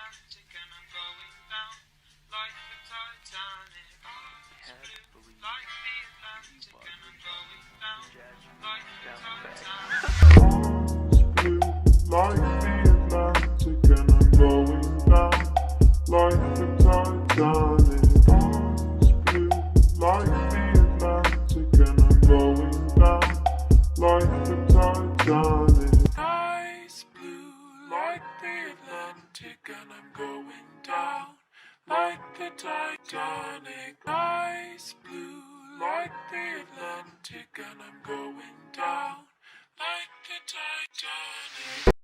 Atlantic and I'm going down like the Titanic. Like the Atlantic and I'm going down like the Titanic. Like the Atlantic and I'm going down like the Titanic. Blue, like the Atlantic and I'm going down like the Titanic. Eyes blue like the Atlantic and I'm going down like the Titanic. Eyes blue like the Atlantic and I'm going down like the Titanic.